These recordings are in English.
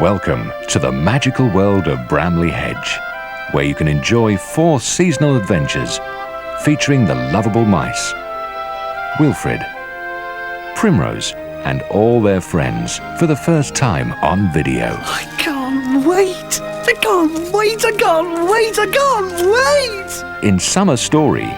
Welcome to the magical world of Brambly Hedge, where you can enjoy 4 seasonal adventures featuring the lovable mice, Wilfred, Primrose, and all their friends for the first time on video. I can't wait! I can't wait! I can't wait! I can't wait! In Summer Story,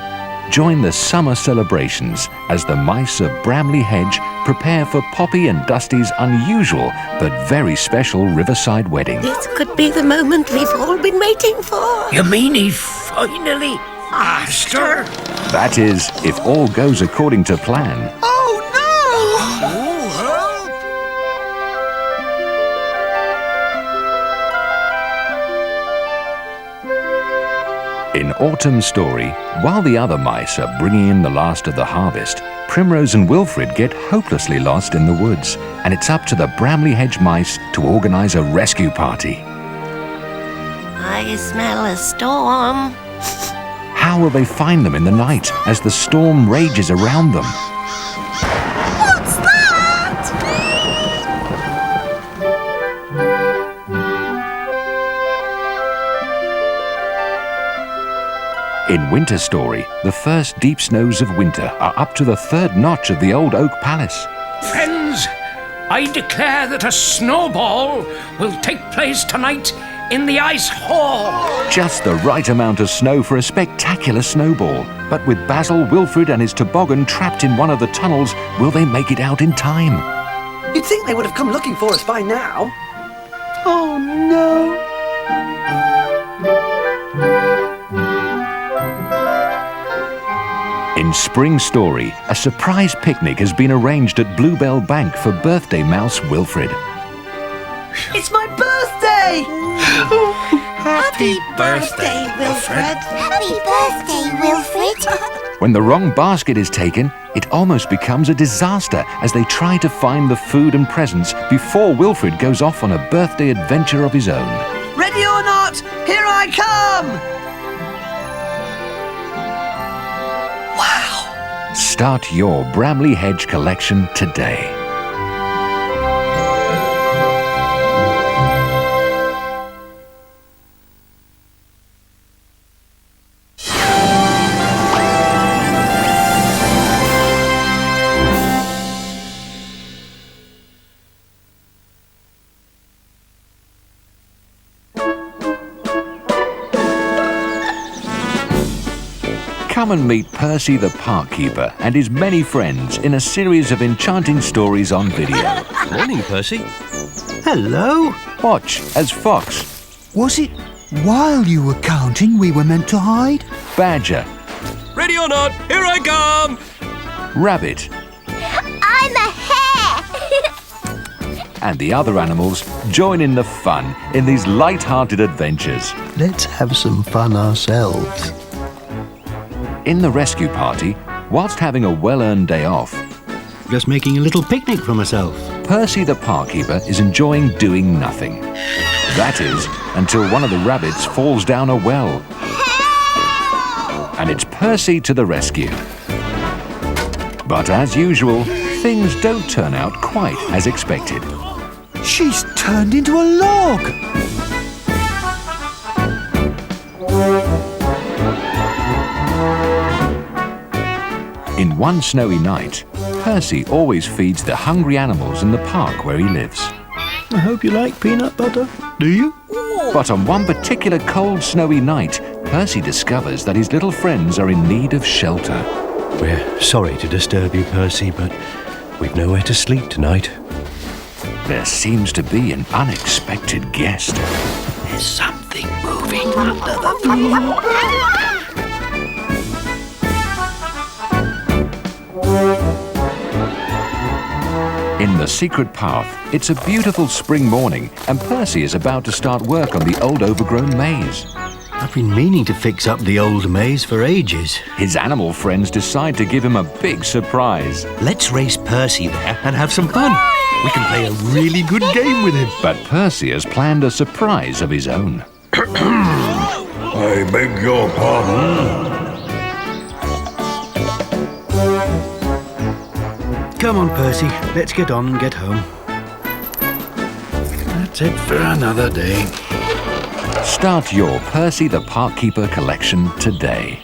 join the summer celebrations as the mice of Brambly Hedge prepare for Poppy and Dusty's unusual but very special riverside wedding. This could be the moment we've all been waiting for. You mean he finally asked her? That is, if all goes according to plan. Oh no! In Autumn Story, while the other mice are bringing in the last of the harvest, Primrose and Wilfred get hopelessly lost in the woods, and it's up to the Bramley Hedge mice to organize a rescue party. I smell a storm. How will they find them in the night as the storm rages around them? What's that? In Winter Story, the first deep snows of winter are up to the 3rd notch of the old oak palace. Friends, I declare that a snowball will take place tonight in the ice hall. Just the right amount of snow for a spectacular snowball. But with Basil, Wilfred and his toboggan trapped in one of the tunnels, will they make it out in time? You'd think they would have come looking for us by now. Oh no! In Spring Story, a surprise picnic has been arranged at Bluebell Bank for birthday mouse Wilfred. It's my birthday! Happy birthday, Wilfred. Happy birthday, Wilfred. When the wrong basket is taken, it almost becomes a disaster as they try to find the food and presents before Wilfred goes off on a birthday adventure of his own. Ready or not, here I come! Wow! Start your Bramley Hedge collection today. Come and meet Percy the park keeper and his many friends in a series of enchanting stories on video. Morning, Percy. Hello. Watch as Fox, Was it while you were counting we were meant to hide? Badger, Ready or not, here I come. Rabbit, I'm a hare. and the other animals join in the fun in these light-hearted adventures. Let's have some fun ourselves. In the rescue party, whilst having a well-earned day off, Just making a little picnic for myself. Percy the park keeper is enjoying doing nothing. That is, until one of the rabbits falls down a well. And it's Percy to the rescue. But as usual, things don't turn out quite as expected. She's turned into a log! In one snowy night, Percy always feeds the hungry animals in the park where he lives. I hope you like peanut butter. Do you? But on one particular cold, snowy night, Percy discovers that his little friends are in need of shelter. We're sorry to disturb you, Percy, but we've nowhere to sleep tonight. There seems to be an unexpected guest. There's something moving under the floor. In the secret path, it's a beautiful spring morning, and Percy is about to start work on the old overgrown maze. I've been meaning to fix up the old maze for ages. His animal friends decide to give him a big surprise. Let's race Percy there and have some fun. We can play a really good game with him. But Percy has planned a surprise of his own. I beg your pardon. Come on, Percy. Let's get on and get home. That's it for another day. Start your Percy the Park Keeper collection today.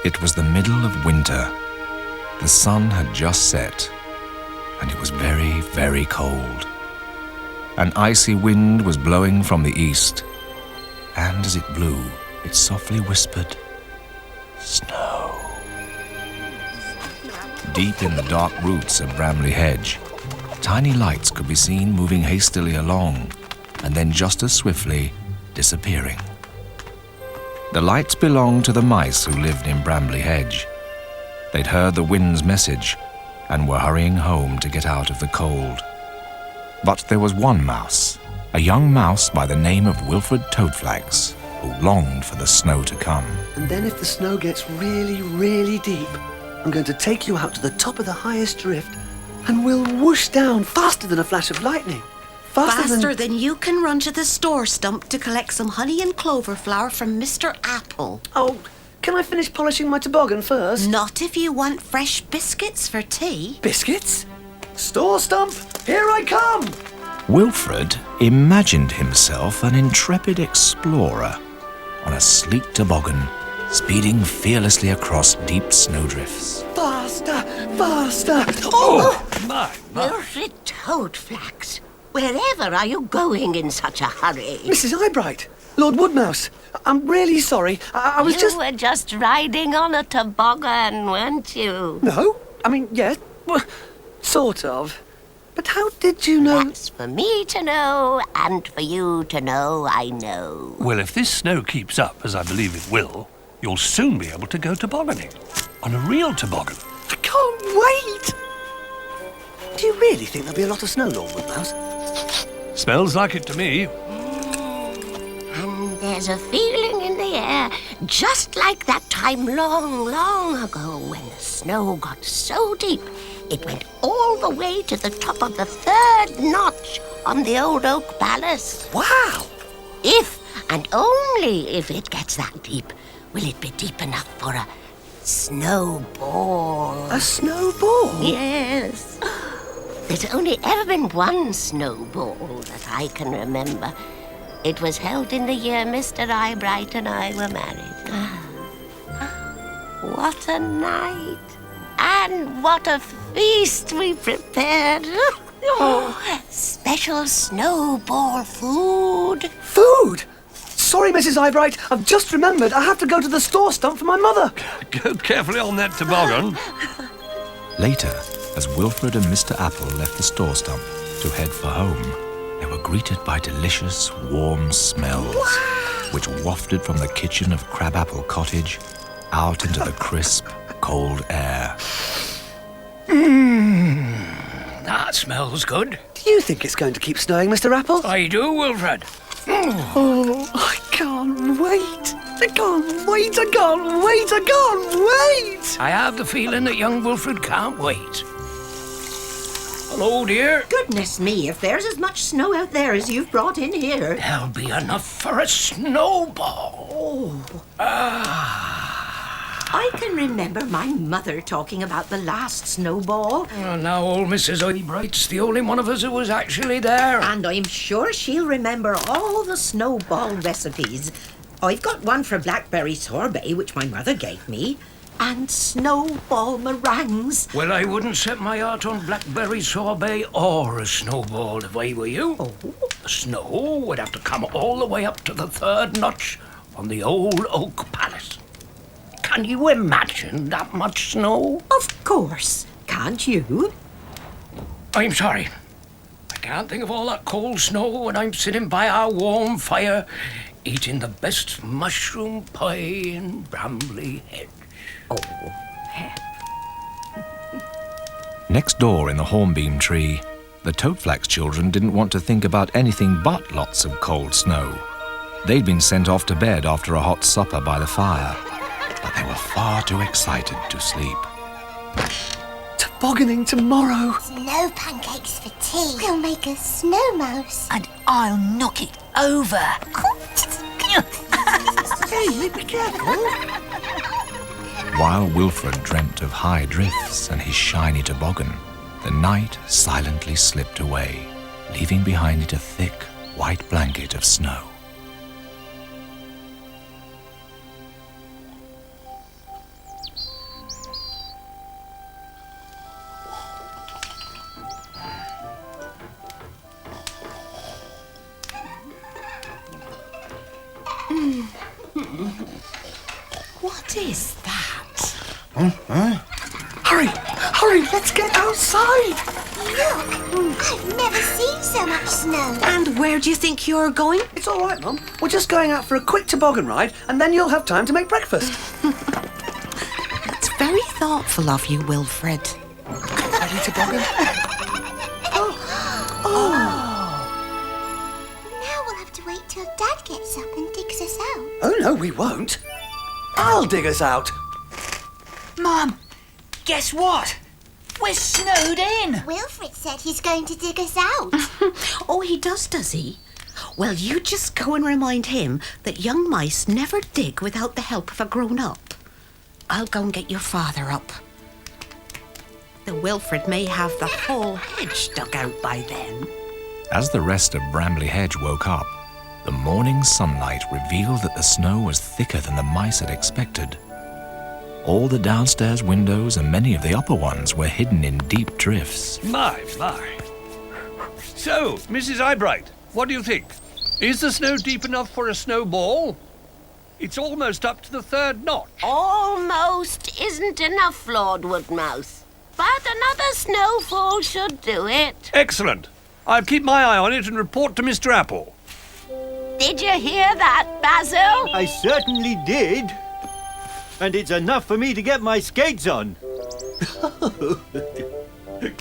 It was the middle of winter. The sun had just set, and it was very, very cold. An icy wind was blowing from the east, and as it blew, it softly whispered, "Snow." Deep in the dark roots of Brambly Hedge, tiny lights could be seen moving hastily along, and then just as swiftly disappearing. The lights belonged to the mice who lived in Brambly Hedge. They'd heard the wind's message and were hurrying home to get out of the cold. But there was one mouse, a young mouse by the name of Wilfred Toadflax, who longed for the snow to come. And then if the snow gets really, really deep, I'm going to take you out to the top of the highest drift and we'll whoosh down faster than a flash of lightning. Faster than you can run to the store stump to collect some honey and clover flower from Mr. Apple. Oh, can I finish polishing my toboggan first? Not if you want fresh biscuits for tea. Biscuits? Store stump, here I come! Wilfred imagined himself an intrepid explorer on a sleek toboggan, speeding fearlessly across deep snowdrifts. Faster, faster! Oh! My. Wilfred Toadflax, wherever are you going in such a hurry? Mrs. Eyebright, Lord Woodmouse, I'm really sorry. I was You were just riding on a toboggan, weren't you? No, I mean, yes, well, sort of. But how did you know? That's for me to know, and for you to know I know. Well, if this snow keeps up, as I believe it will, you'll soon be able to go tobogganing. On a real toboggan. I can't wait! Do you really think there'll be a lot of snow, Lord Woodmouse? Smells like it to me. And there's a feeling in the air, just like that time long, long ago when the snow got so deep, it went all the way to the top of the third notch on the old oak palace. Wow! If, and only if it gets that deep, will it be deep enough for a snowball. A snowball? Yes. There's only ever been one snowball that I can remember. It was held in the year Mr. Eyebright and I were married. What a night! And what a feast we prepared! Special snowball food. Food? Sorry, Mrs. Eyebright, I've just remembered I have to go to the store stump for my mother. Go carefully on that toboggan. Later, as Wilfred and Mr. Apple left the store stump to head for home, they were greeted by delicious, warm smells, which wafted from the kitchen of Crabapple Cottage out into the crisp, cold air. That smells good. Do you think it's going to keep snowing, Mr. Apple? I do, Wilfred. Oh, I can't wait. I can't wait, I can't wait, I can't wait. I have the feeling that young Wilfred can't wait. Hello, dear. Goodness me, if there's as much snow out there as you've brought in here. There'll be enough for a snowball. I can remember my mother talking about the last snowball. Well, now old Mrs. Eyebright's the only one of us who was actually there. And I'm sure she'll remember all the snowball recipes. I've got one for blackberry sorbet, which my mother gave me, and snowball meringues. Well, I wouldn't set my heart on blackberry sorbet or a snowball if I were you. The snow would have to come all the way up to the third notch on the old oak palace. Can you imagine that much snow? Of course. Can't you? I'm sorry. I can't think of all that cold snow when I'm sitting by our warm fire eating the best mushroom pie in Brambly Hedge. Next door in the hornbeam tree, the Toadflax children didn't want to think about anything but lots of cold snow. They'd been sent off to bed after a hot supper by the fire, but they were far too excited to sleep. Tobogganing tomorrow. Snow pancakes for tea. We'll make a snow mouse. And I'll knock it over. Hey, be careful. While Wilfred dreamt of high drifts and his shiny toboggan, the night silently slipped away, leaving behind it a thick, white blanket of snow. What is that? Hurry, let's get outside. Look, I've never seen so much snow. And where do you think you're going? It's all right, Mum. We're just going out for a quick toboggan ride, and then you'll have time to make breakfast. That's very thoughtful of you, Wilfred. Ready, toboggan? Now we'll have to wait till Dad gets up and digs us out. Oh, no, we won't. I'll dig us out. Mum, guess what? We're snowed in. Wilfred said he's going to dig us out. Oh, he does he? Well, you just go and remind him that young mice never dig without the help of a grown-up. I'll go and get your father up. The Wilfred may have the whole hedge dug out by then. As the rest of Brambly Hedge woke up, the morning sunlight revealed that the snow was thicker than the mice had expected. All the downstairs windows and many of the upper ones were hidden in deep drifts. My. So, Mrs. Eyebright, what do you think? Is the snow deep enough for a snowball? It's almost up to the third notch. Almost isn't enough, Lord Woodmouse. But another snowfall should do it. Excellent. I'll keep my eye on it and report to Mr. Apple. Did you hear that, Basil? I certainly did. And it's enough for me to get my skates on.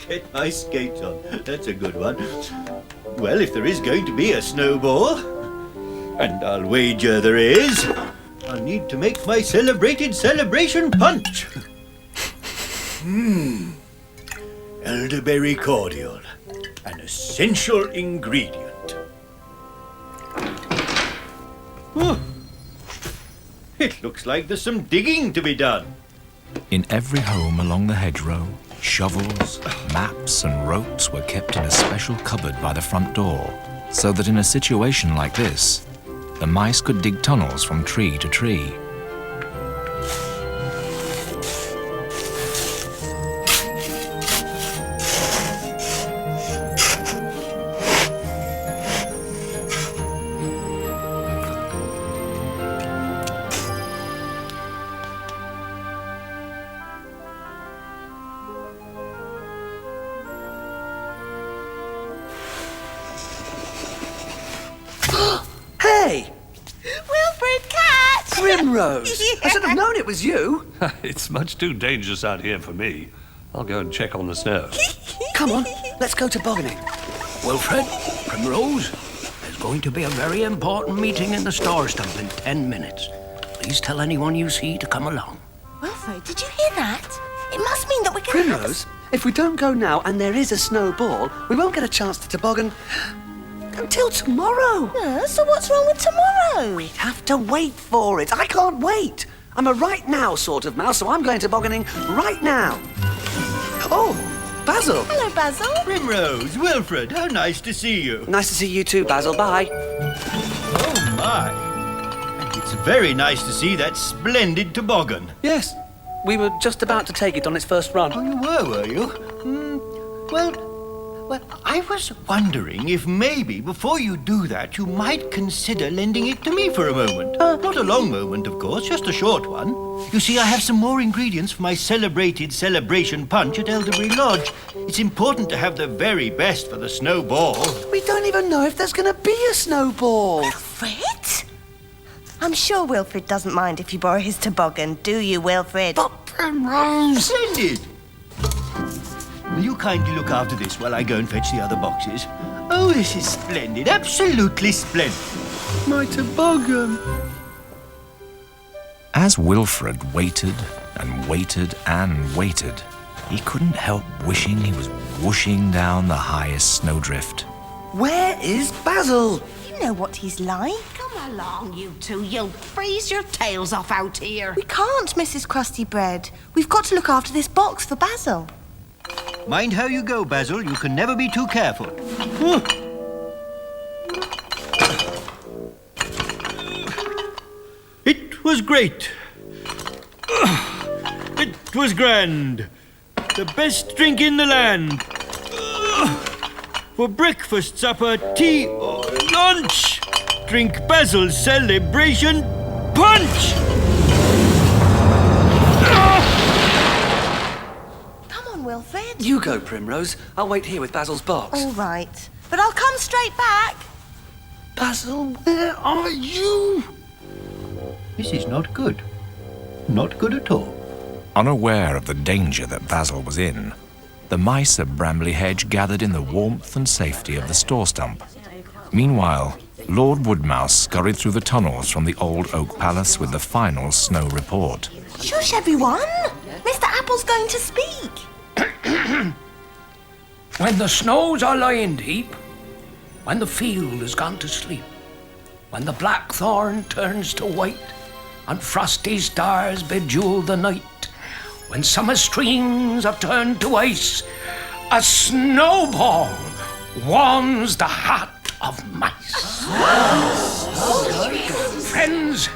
Get my skates on. That's a good one. Well, if there is going to be a snowball, and I'll wager there is, I'll need to make my celebrated celebration punch. Elderberry cordial, an essential ingredient. It looks like there's some digging to be done. In every home along the hedgerow, shovels, maps and ropes were kept in a special cupboard by the front door, so that in a situation like this, the mice could dig tunnels from tree to tree. Hey! Wilfred, catch! Primrose! I should have known it was you. It's much too dangerous out here for me. I'll go and check on the snow. Come on, let's go tobogganing. Wilfred, Primrose, there's going to be a very important meeting in the store stump in 10 minutes. Please tell anyone you see to come along. Wilfred, did you hear that? It must mean that we're going Primrose, If we don't go now and there is a snowball, we won't get a chance to toboggan until tomorrow. So what's wrong with tomorrow? We have to wait for it. I can't wait. I'm a right now sort of mouse, so I'm going tobogganing right now. Oh, Basil. Hello, Basil. Primrose, Wilfred, how nice to see you. Nice to see you too, Basil. Bye. Oh, my. And it's very nice to see that splendid toboggan. Yes, we were just about to take it on its first run. Oh, you were you? Well, I was wondering if maybe before you do that, you might consider lending it to me for a moment. Not a long moment, of course, just a short one. You see, I have some more ingredients for my celebrated celebration punch at Elderbury Lodge. It's important to have the very best for the snowball. We don't even know if there's going to be a snowball. Wilfred? I'm sure Wilfred doesn't mind if you borrow his toboggan, do you, Wilfred? But Primrose! Splendid! Will you kindly look after this while I go and fetch the other boxes? Oh, this is splendid. Absolutely splendid. My toboggan. As Wilfred waited and waited and waited, he couldn't help wishing he was whooshing down the highest snowdrift. Where is Basil? You know what he's like. Come along, you two. You'll freeze your tails off out here. We can't, Mrs. Krusty Bread. We've got to look after this box for Basil. Mind how you go, Basil. You can never be too careful. It was great. It was grand. The best drink in the land. For breakfast, supper, tea, or lunch, drink Basil's celebration punch! Come on, Wilfred. You go, Primrose. I'll wait here with Basil's box. All right. But I'll come straight back. Basil, where are you? This is not good. Not good at all. Unaware of the danger that Basil was in, the mice of Brambly Hedge gathered in the warmth and safety of the store stump. Meanwhile, Lord Woodmouse scurried through the tunnels from the old oak palace with the final snow report. Shush, everyone. Mr. Apple's going to speak. When the snows are lying deep, when the field has gone to sleep, when the blackthorn turns to white, and frosty stars bejewel the night, when summer streams have turned to ice, a snowball warms the heart of mice. Friends,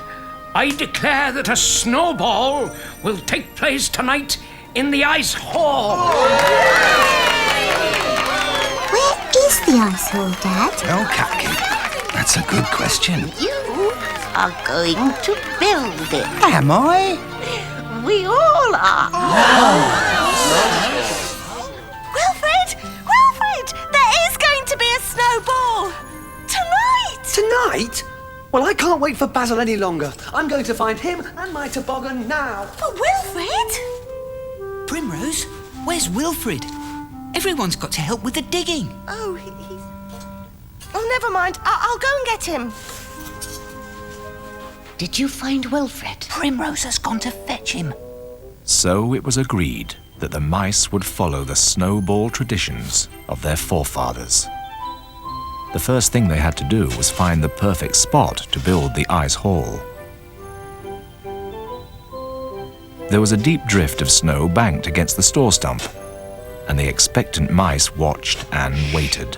I declare that a snowball will take place tonight in the ice hall. Where is the ice hall, Dad? Well, Captain, that's a good question. You are going to build it. Am I? We all are. Wilfred! Wilfred! There is going to be a snowball! Tonight! Tonight? Well, I can't wait for Basil any longer. I'm going to find him and my toboggan now. But Wilfred? Primrose, where's Wilfred? Everyone's got to help with the digging. Oh, he's... Oh, never mind. I'll go and get him. Did you find Wilfred? Primrose has gone to fetch him. So it was agreed that the mice would follow the snowball traditions of their forefathers. The first thing they had to do was find the perfect spot to build the ice hall. There was a deep drift of snow banked against the store stump, and the expectant mice watched and waited,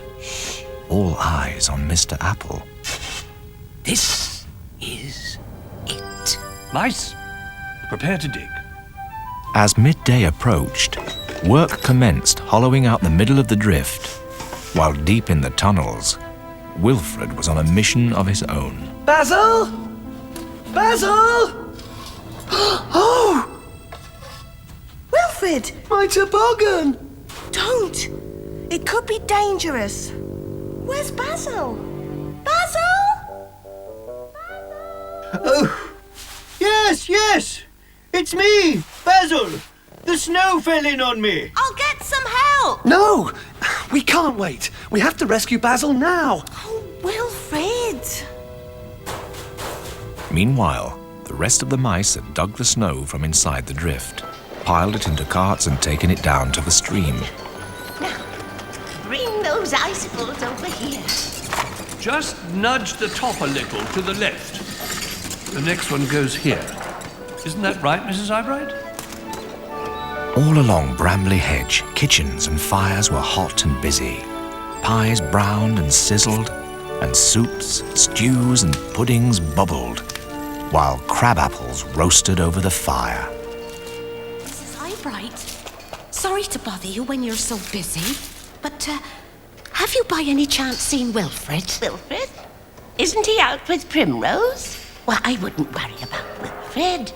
all eyes on Mr. Apple. This is it. Mice, prepare to dig. As midday approached, work commenced hollowing out the middle of the drift, while deep in the tunnels, Wilfred was on a mission of his own. Basil! Basil! Oh! Wilfred! My toboggan! Don't! It could be dangerous. Where's Basil? Basil? Oh, yes, it's me, Basil. The snow fell in on me. I'll get some help. No! We can't wait. We have to rescue Basil now. Oh, Wilfred. Meanwhile, the rest of the mice had dug the snow from inside the drift, piled it into carts and taken it down to the stream. Now, bring those icicles over here. Just nudge the top a little to the left. The next one goes here. Isn't that right, Mrs. Eyebright? All along Brambly Hedge, kitchens and fires were hot and busy. Pies browned and sizzled, and soups, stews and puddings bubbled, while crab apples roasted over the fire. Mrs. Eyebright, sorry to bother you when you're so busy, but have you by any chance seen Wilfrid? Wilfrid? Isn't he out with Primrose? Well, I wouldn't worry about Wilfrid.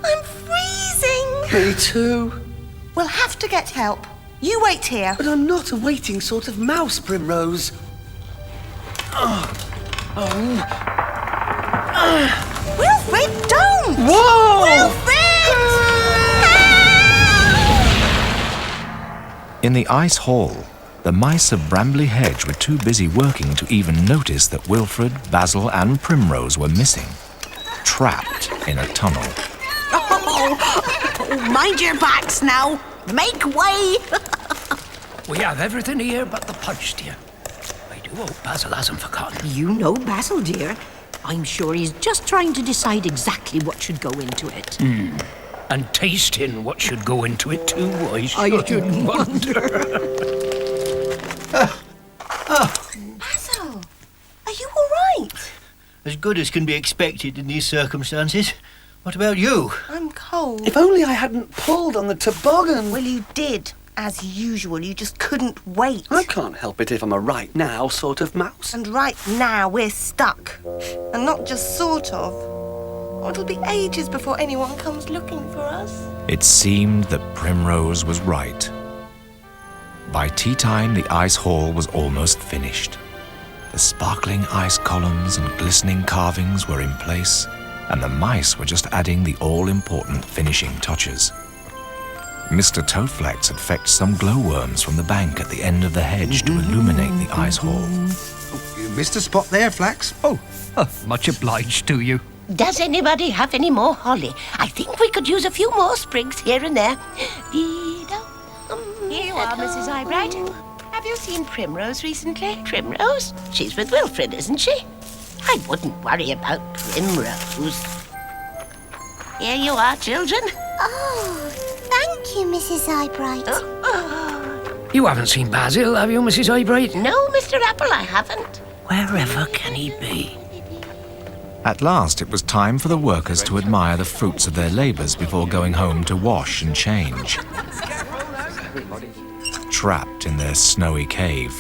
I'm freezing! Me too. We'll have to get help. You wait here. But I'm not a waiting sort of mouse, Primrose. Wilfrid, don't! Whoa! Wilfrid! In the ice hall, the mice of Brambly Hedge were too busy working to even notice that Wilfrid, Basil and Primrose were missing, trapped in a tunnel. Oh, mind your backs now. Make way. We have everything here but the punch, dear. I do hope Basil hasn't forgotten. You know Basil, dear. I'm sure he's just trying to decide exactly what should go into it. And tasting what should go into it too, I shouldn't wonder. Basil, are you all right? As good as can be expected in these circumstances. What about you? I'm cold. If only I hadn't pulled on the toboggan. Well, you did. As usual, you just couldn't wait. I can't help it if I'm a right now sort of mouse. And right now, we're stuck. And not just sort of. Oh, it'll be ages before anyone comes looking for us. It seemed that Primrose was right. By tea time, the ice hall was almost finished. The sparkling ice columns and glistening carvings were in place, and the mice were just adding the all-important finishing touches. Mr. Toadflax had fetched some glowworms from the bank at the end of the hedge to illuminate the ice hall. You missed a spot there, Flax. Oh, much obliged to you. Does anybody have any more holly? I think we could use a few more sprigs here and there. Here you are, Mrs. Eyebright. Have you seen Primrose recently? Primrose? She's with Wilfrid, isn't she? I wouldn't worry about Primrose. Here you are, children. Oh, thank you, Mrs. Eyebright. You haven't seen Basil, have you, Mrs. Eyebright? No, Mr. Apple, I haven't. Wherever can he be? At last, it was time for the workers to admire the fruits of their labours before going home to wash and change. Trapped in their snowy cave,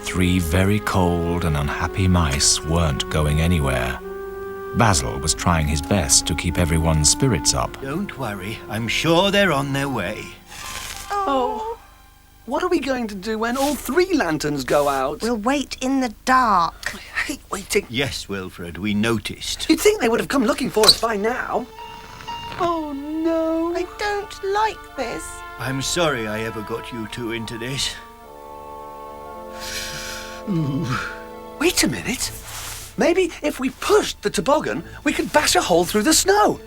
3 very cold and unhappy mice weren't going anywhere. Basil was trying his best to keep everyone's spirits up. Don't worry, I'm sure they're on their way. Oh, what are we going to do when all 3 lanterns go out? We'll wait in the dark. I hate waiting. Yes, Wilfrid, we noticed. You'd think they would have come looking for us by now. Oh, no. I don't like this. I'm sorry I ever got you 2 into this. Wait a minute. Maybe if we pushed the toboggan, we could bash a hole through the snow.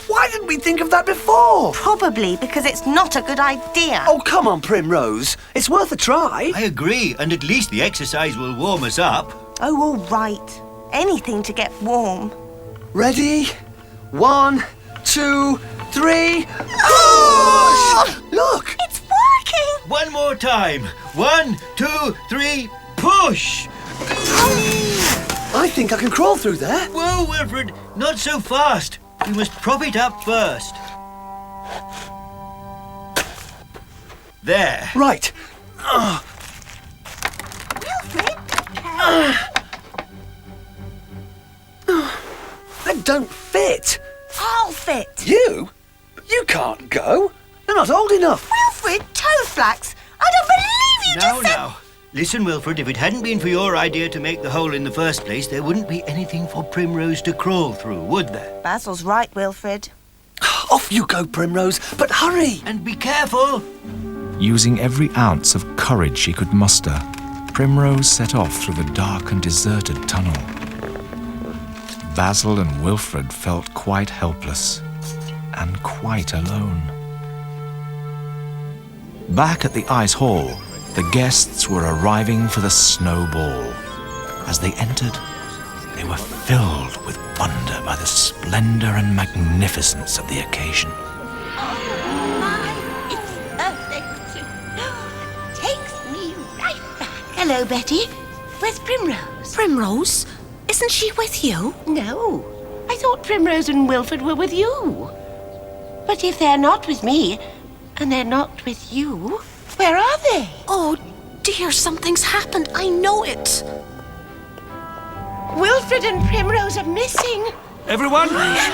Why didn't we think of that before? Probably because it's not a good idea. Oh, come on, Primrose. It's worth a try. I agree, and at least the exercise will warm us up. Oh, all right. Anything to get warm. Ready? 1, 2, 3. Push! Look! It's working! One more time. 1, 2, 3, push! I think I can crawl through there. Whoa, Wilfrid, not so fast. We must prop it up first. There. Right. Wilfrid? They don't fit. I'll fit. You? You can't go. You're not old enough. Wilfrid, Toadflax, I don't believe you just said... Now. Listen, Wilfrid, if it hadn't been for your idea to make the hole in the first place, there wouldn't be anything for Primrose to crawl through, would there? Basil's right, Wilfrid. Off you go, Primrose, but hurry. And be careful. Using every ounce of courage she could muster, Primrose set off through the dark and deserted tunnel. Basil and Wilfrid felt quite helpless, and quite alone. Back at the ice hall, the guests were arriving for the snowball. As they entered, they were filled with wonder by the splendor and magnificence of the occasion. It's perfect. Takes me right back. Hello, Betty. Where's Primrose? Primrose? Isn't she with you? No. I thought Primrose and Wilfred were with you. But if they're not with me, and they're not with you, where are they? Oh, dear, something's happened. I know it. Wilfred and Primrose are missing. Everyone,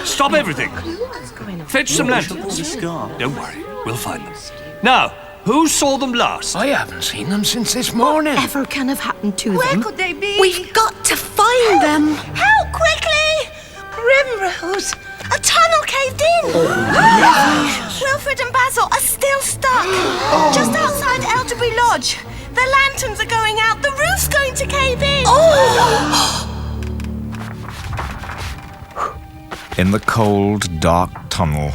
stop everything. What's going on? Fetch some lanterns. Don't worry, we'll find them. Now, who saw them last? I haven't seen them since this morning. Whatever can have happened to Where them? could they be? We've got to find them. Help quickly! Primrose! A tunnel caved in. Wilfred and Basil are still stuck. Just outside Elderbury Lodge. The lanterns are going out. The roof's going to cave in. In the cold, dark tunnel,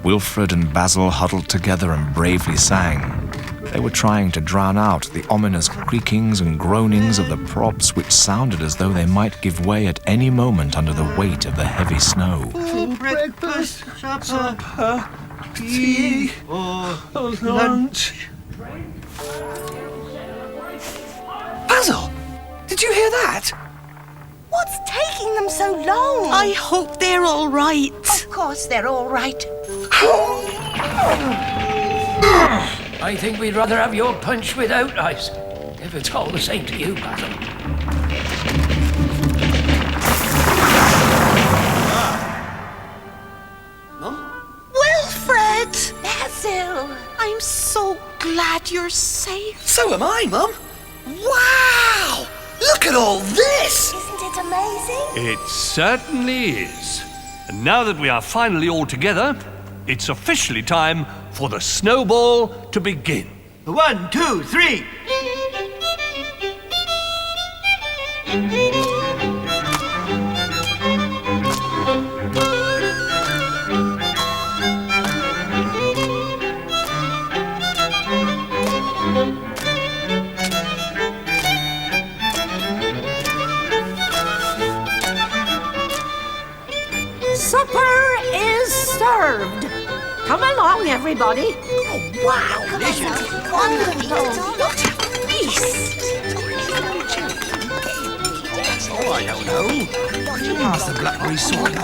Wilfred and Basil huddled together and bravely sang. They were trying to drown out the ominous creakings and groanings of the props, which sounded as though they might give way at any moment under the weight of the heavy snow. Breakfast, supper, tea, or lunch. Basil, did you hear that? What's taking them so long? I hope they're all right. Of course they're all right. I think we'd rather have your punch without ice, if it's all the same to you, Basil. Wilfred! Basil! I'm so glad you're safe. So am I, Mum. Wow! Look at all this! Isn't it amazing? It certainly is. And now that we are finally all together, it's officially time for the snowball to begin. 1, 2, 3. Supper is served. Come along, everybody. Wow, wonderful. What a feast. Oh, I don't know. Pass the blackberry sauce.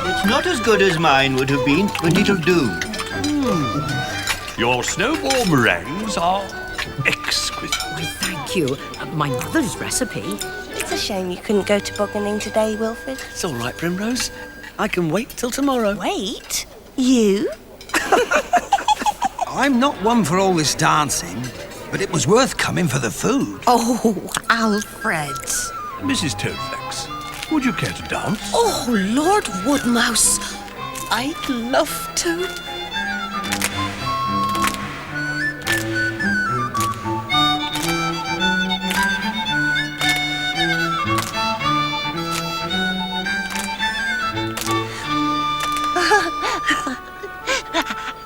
It's not as good as mine would have been, but it'll do. Your snowball meringues are exquisite. Thank you. My mother's recipe. It's a shame you couldn't go to Bogganing today, Wilfred. It's all right, Primrose. I can wait till tomorrow. Wait? You? I'm not one for all this dancing, but it was worth coming for the food. Oh, Alfred. Mrs. Toadflex, would you care to dance? Oh, Lord Woodmouse. I'd love to.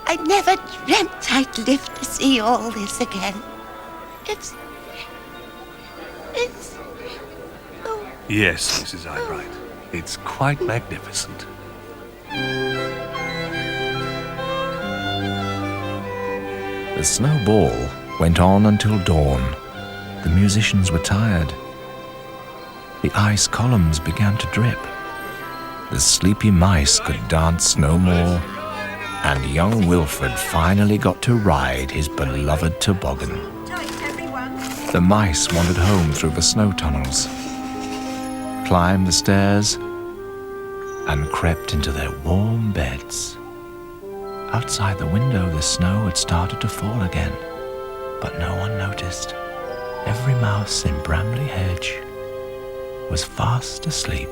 I never dreamt I'd live to see all this again. It's... Oh. Yes, Mrs. Eyebright. It's quite magnificent. The snowball went on until dawn. The musicians were tired. The ice columns began to drip. The sleepy mice could dance no more, and young Wilfred finally got to ride his beloved toboggan. The mice wandered home through the snow tunnels, climbed the stairs, and crept into their warm beds. Outside the window, the snow had started to fall again, but no one noticed. Every mouse in Brambly Hedge was fast asleep.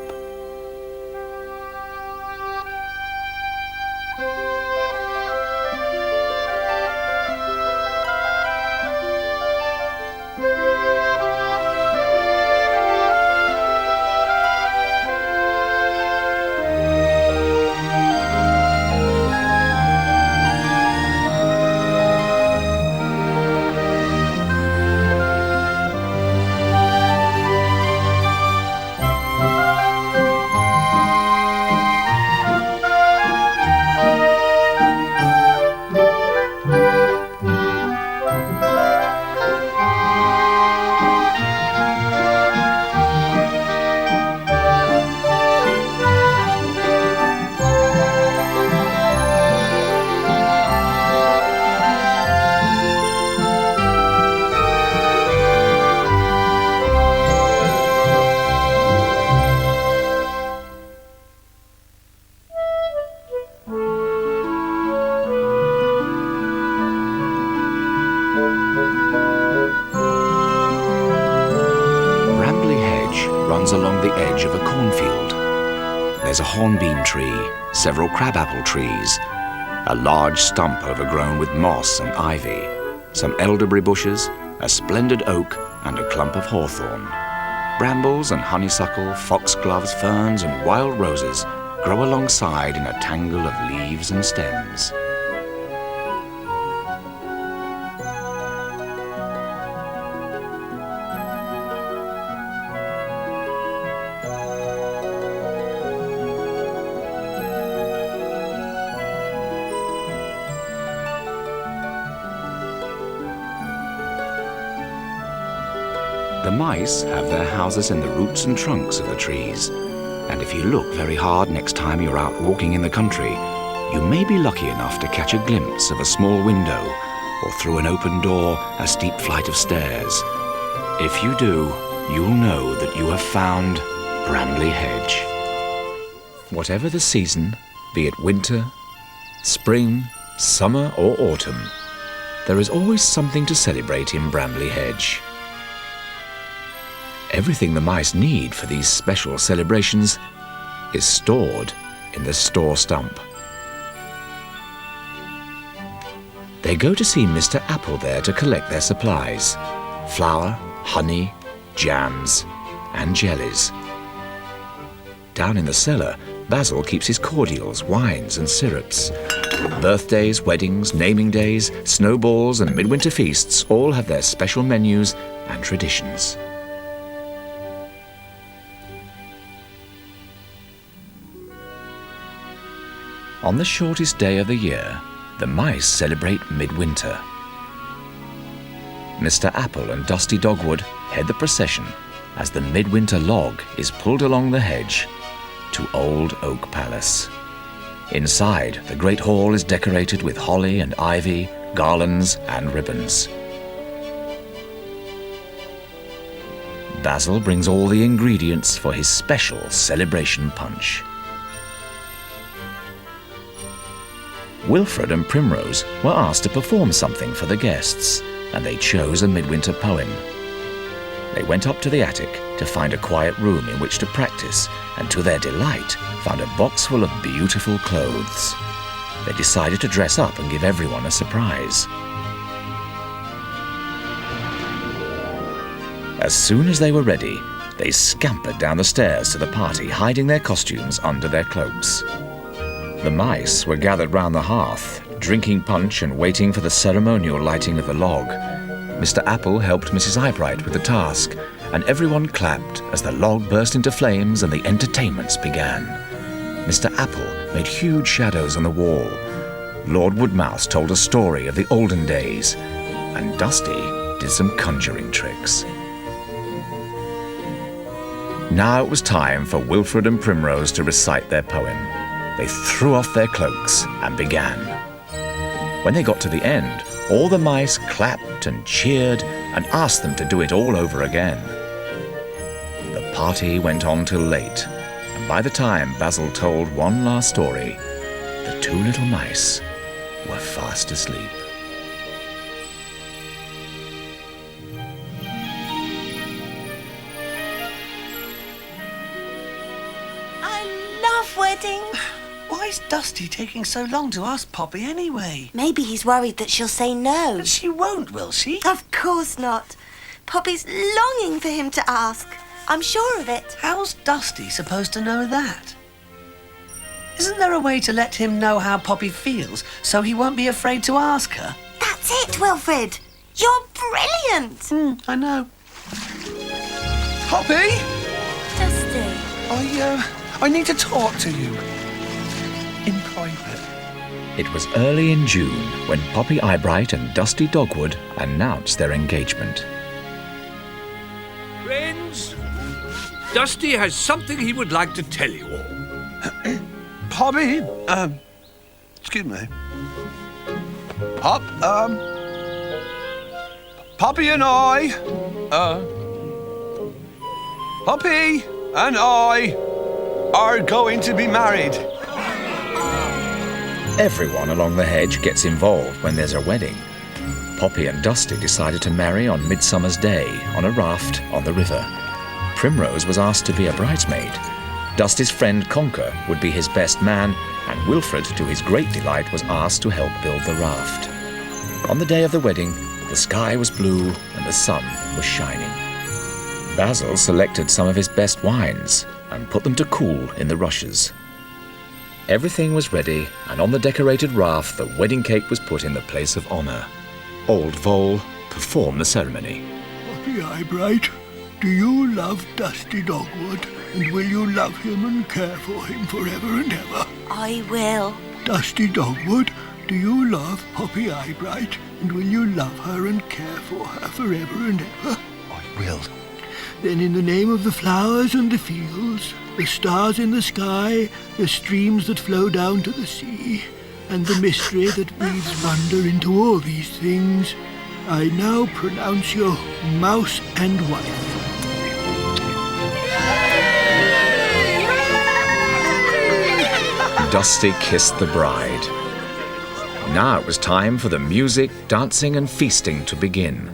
there's a hornbeam tree, several crabapple trees, a large stump overgrown with moss and ivy, some elderberry bushes, a splendid oak, and a clump of hawthorn. Brambles and honeysuckle, foxgloves, ferns, and wild roses grow alongside in a tangle of leaves and stems. The mice have their houses in the roots and trunks of the trees, and if you look very hard next time you're out walking in the country, you may be lucky enough to catch a glimpse of a small window, or through an open door, a steep flight of stairs. If you do, you'll know that you have found Brambly Hedge. Whatever the season, be it winter, spring, summer or autumn, there is always something to celebrate in Brambly Hedge. Everything the mice need for these special celebrations is stored in the store stump. They go to see Mr. Apple there to collect their supplies: flour, honey, jams, and jellies. Down in the cellar, Basil keeps his cordials, wines, and syrups. Birthdays, weddings, naming days, snowballs, and midwinter feasts all have their special menus and traditions. On the shortest day of the year, the mice celebrate Midwinter. Mr. Apple and Dusty Dogwood head the procession as the Midwinter log is pulled along the hedge to Old Oak Palace. Inside, the great hall is decorated with holly and ivy, garlands and ribbons. Basil brings all the ingredients for his special celebration punch. Wilfred and Primrose were asked to perform something for the guests, and they chose a midwinter poem. They went up to the attic to find a quiet room in which to practice, and to their delight found a box full of beautiful clothes. They decided to dress up and give everyone a surprise. As soon as they were ready, they scampered down the stairs to the party, hiding their costumes under their cloaks. The mice were gathered round the hearth, drinking punch and waiting for the ceremonial lighting of the log. Mr. Apple helped Mrs. Eyebright with the task, and everyone clapped as the log burst into flames and the entertainments began. Mr. Apple made huge shadows on the wall. Lord Woodmouse told a story of the olden days, and Dusty did some conjuring tricks. Now it was time for Wilfred and Primrose to recite their poem. They threw off their cloaks and began. When they got to the end, all the mice clapped and cheered and asked them to do it all over again. The party went on till late, and by the time Basil told one last story, the two little mice were fast asleep. I love weddings. Why is Dusty taking so long to ask Poppy anyway? Maybe he's worried that she'll say no. But she won't, will she? Of course not. Poppy's longing for him to ask. I'm sure of it. How's Dusty supposed to know that? Isn't there a way to let him know how Poppy feels so he won't be afraid to ask her? That's it, Wilfred. You're brilliant. I know. Poppy! Dusty. I need to talk to you. In private. It was early in June when Poppy Eyebright and Dusty Dogwood announced their engagement. Friends, Dusty has something he would like to tell you all. Poppy, excuse me. Poppy and I, Poppy and I are going to be married. Everyone along the hedge gets involved when there's a wedding. Poppy and Dusty decided to marry on Midsummer's Day on a raft on the river. Primrose was asked to be a bridesmaid. Dusty's friend Conker would be his best man, and Wilfred, to his great delight, was asked to help build the raft. On the day of the wedding, the sky was blue and the sun was shining. Basil selected some of his best wines and put them to cool in the rushes. Everything was ready, and on the decorated raft the wedding cake was put in the place of honour. Old Vole performed the ceremony. Poppy Eyebright, do you love Dusty Dogwood, and will you love him and care for him forever and ever? I will. Dusty Dogwood, do you love Poppy Eyebright, and will you love her and care for her forever and ever? I will. Then in the name of the flowers and the fields, the stars in the sky, the streams that flow down to the sea, and the mystery that breathes wonder into all these things, I now pronounce you mouse and wife. Dusty kissed the bride. Now it was time for the music, dancing and feasting to begin.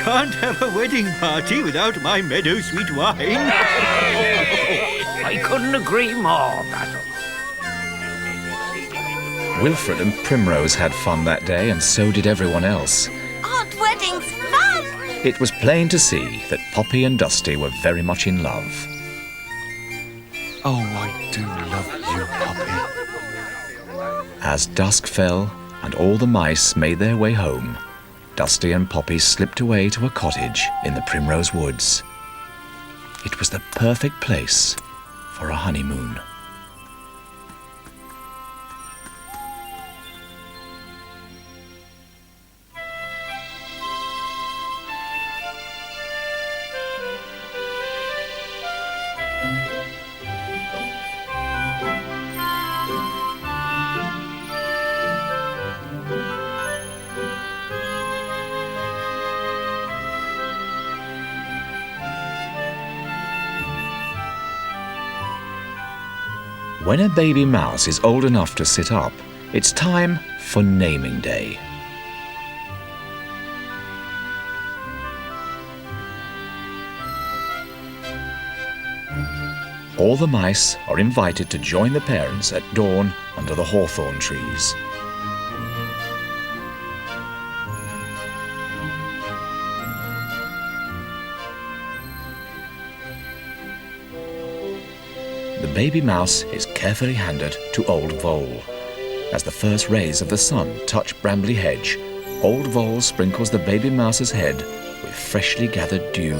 Can't have a wedding party without my meadow sweet wine. I couldn't agree more, Basil. Wilfred and Primrose had fun that day, and so did everyone else. Aren't weddings fun? It was plain to see that Poppy and Dusty were very much in love. Oh, I do love you, Poppy. As dusk fell and all the mice made their way home, Dusty and Poppy slipped away to a cottage in the Primrose Woods. It was the perfect place for a honeymoon. When a baby mouse is old enough to sit up, it's time for naming day. All the mice are invited to join the parents at dawn under the hawthorn trees. The baby mouse is carefully handed to Old Vole. As the first rays of the sun touch Brambly Hedge, Old Vole sprinkles the baby mouse's head with freshly gathered dew,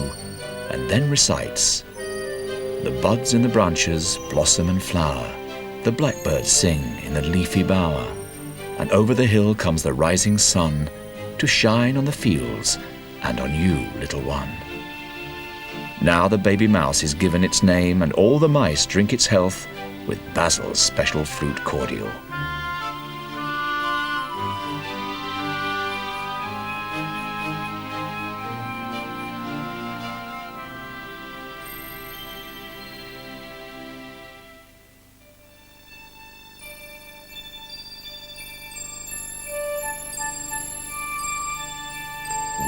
and then recites, "The buds in the branches blossom and flower, the blackbirds sing in the leafy bower, and over the hill comes the rising sun to shine on the fields and on you, little one." Now the baby mouse is given its name, and all the mice drink its health with Basil's special fruit cordial.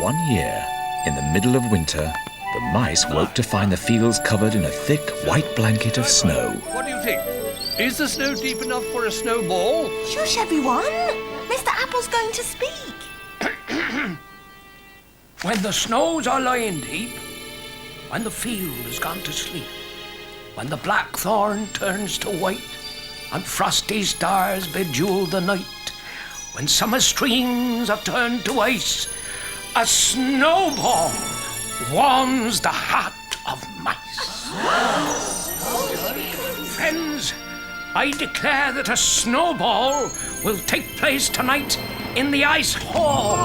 One year, in the middle of winter, the mice woke to find the fields covered in a thick white blanket of snow. What do you think? Is the snow deep enough for a snowball? Shush, everyone. Mr. Apple's going to speak. When the snows are lying deep, when the field has gone to sleep, when the blackthorn turns to white, and frosty stars bejewel the night, when summer streams have turned to ice, a snowball warms the heart of mice. Friends, I declare that a snowball will take place tonight in the ice hall.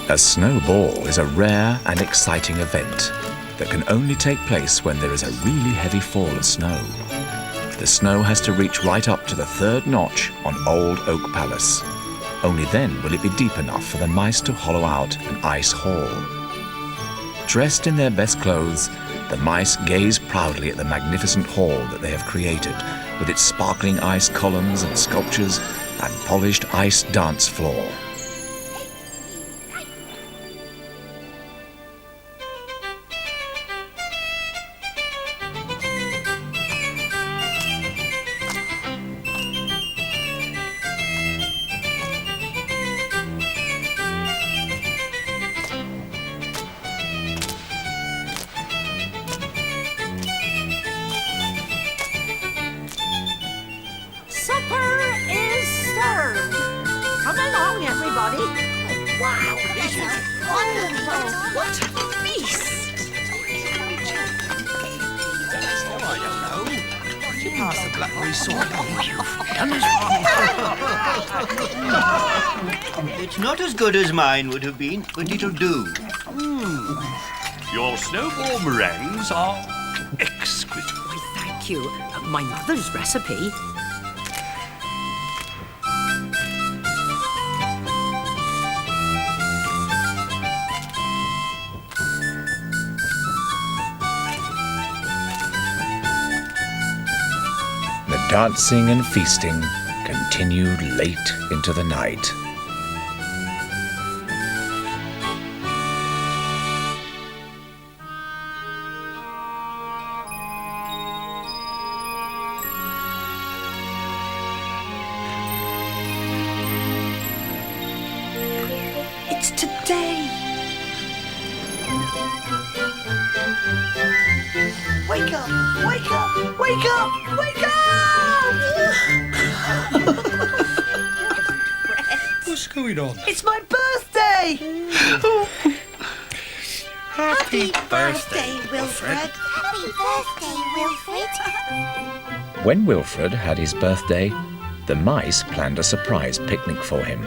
A snowball is a rare and exciting event that can only take place when there is a really heavy fall of snow. The snow has to reach right up to the third notch on Old Oak Palace. Only then will it be deep enough for the mice to hollow out an ice hall. Dressed in their best clothes, the mice gaze proudly at the magnificent hall that they have created, with its sparkling ice columns and sculptures and polished ice dance floor. Supper is served. Come along, everybody. Wow, this is wonderful. What a feast. I don't know. Did you pass the blackberry sorbet? It's not as good as mine would have been, but it'll do. Your snowball meringues are exquisite. Thank you. My mother's recipe. The dancing and feasting continued late into the night. It's today. Wake up! Wake up! Wake up! Wake up! What's going on? It's my birthday! Happy birthday, Wilfred. Happy birthday, Wilfred. When Wilfred had his birthday, the mice planned a surprise picnic for him.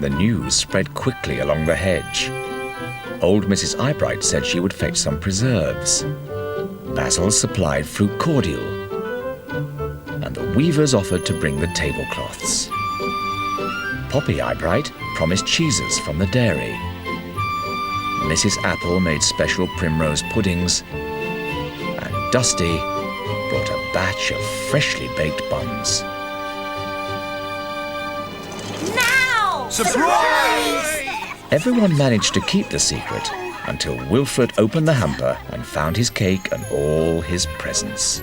The news spread quickly along the hedge. Old Mrs. Eyebright said she would fetch some preserves. Basil supplied fruit cordial. And the weavers offered to bring the tablecloths. Poppy Eyebright promised cheeses from the dairy. Mrs. Apple made special primrose puddings. And Dusty brought a batch of freshly baked buns. Now! Surprise! Everyone managed to keep the secret until Wilfred opened the hamper and found his cake and all his presents.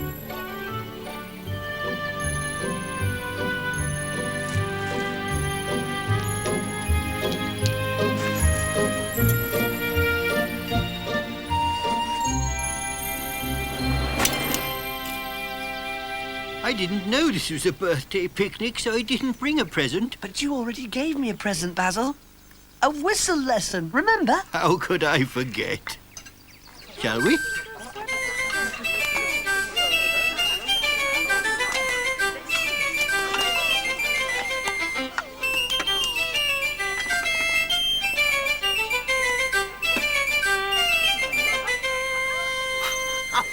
I didn't know this was a birthday picnic, so I didn't bring a present. But you already gave me a present, Basil. A whistle lesson, remember? How could I forget? Shall we?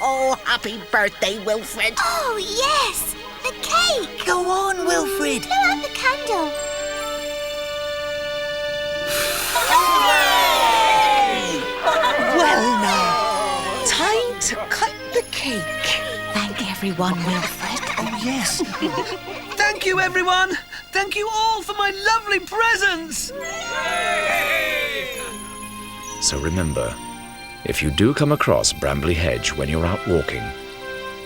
Oh, happy birthday, Wilfred. Oh, yes! The cake! Go on, Wilfred. Blow out the candle. Well now, time to cut the cake. Thank everyone, Wilfred. Oh, yes. Thank you, everyone. Thank you all for my lovely presents. So remember, if you do come across Brambly Hedge when you're out walking,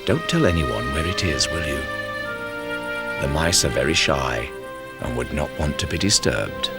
don't tell anyone where it is, will you? The mice are very shy and would not want to be disturbed.